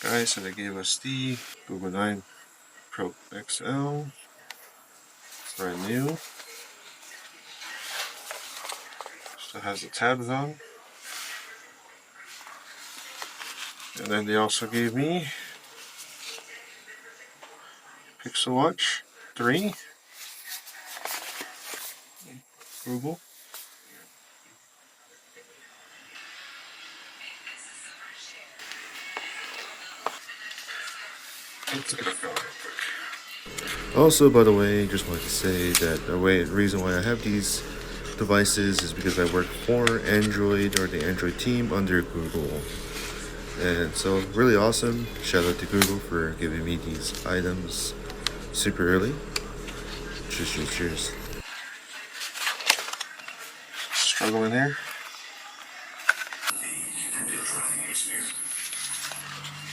Guys, so they gave us the Google 9 Pro XL. Brand new. Still has the tabs on. And then they also gave me Pixel Watch 3. Google. Let's look at it real quick. Also, by the way, just wanted to say that the reason why I have these devices is because I work for Android or the Android team under Google. And so, really awesome. Shout out to Google for giving me these items super early. Cheers, cheers, cheers. Struggling here.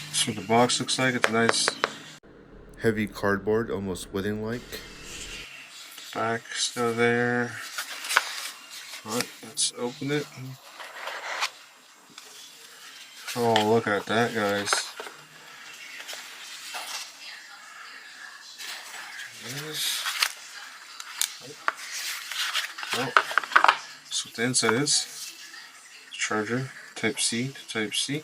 That's what the box looks like. It's nice. Heavy cardboard, almost wooden-like. Back still there. Alright, let's open it. Oh, look at that, guys. Oh, that's what the inside is. Charger, Type C to Type C.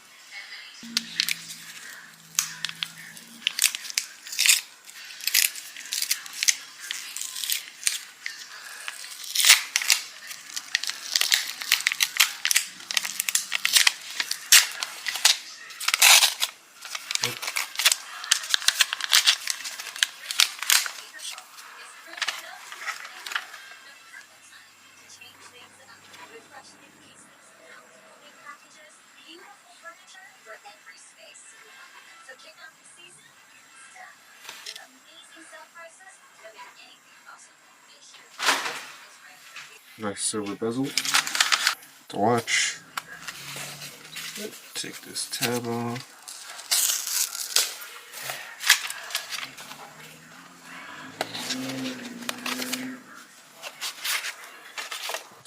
Nice silver bezel. The watch. Take this tab off.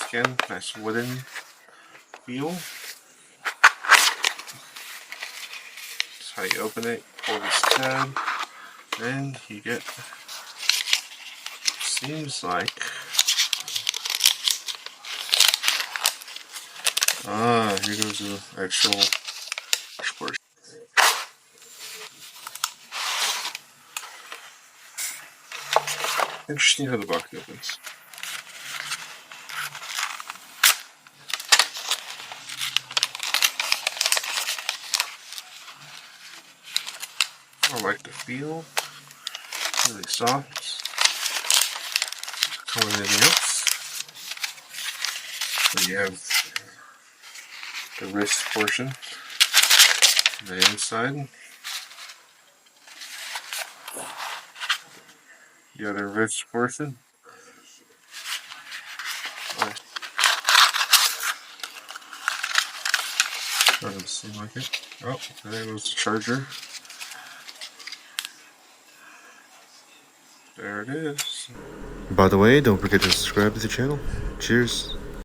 Again, nice wooden feel. That's how you open it. Pull this tab, and you get. Seems like. Here goes the actual portion. Interesting how the box opens. I like the feel. Really soft. Coming in else. So you have the wrist portion, the inside, the other wrist portion. Doesn't seem like it. Oh, there goes the charger. There it is. By the way, don't forget to subscribe to the channel. Cheers.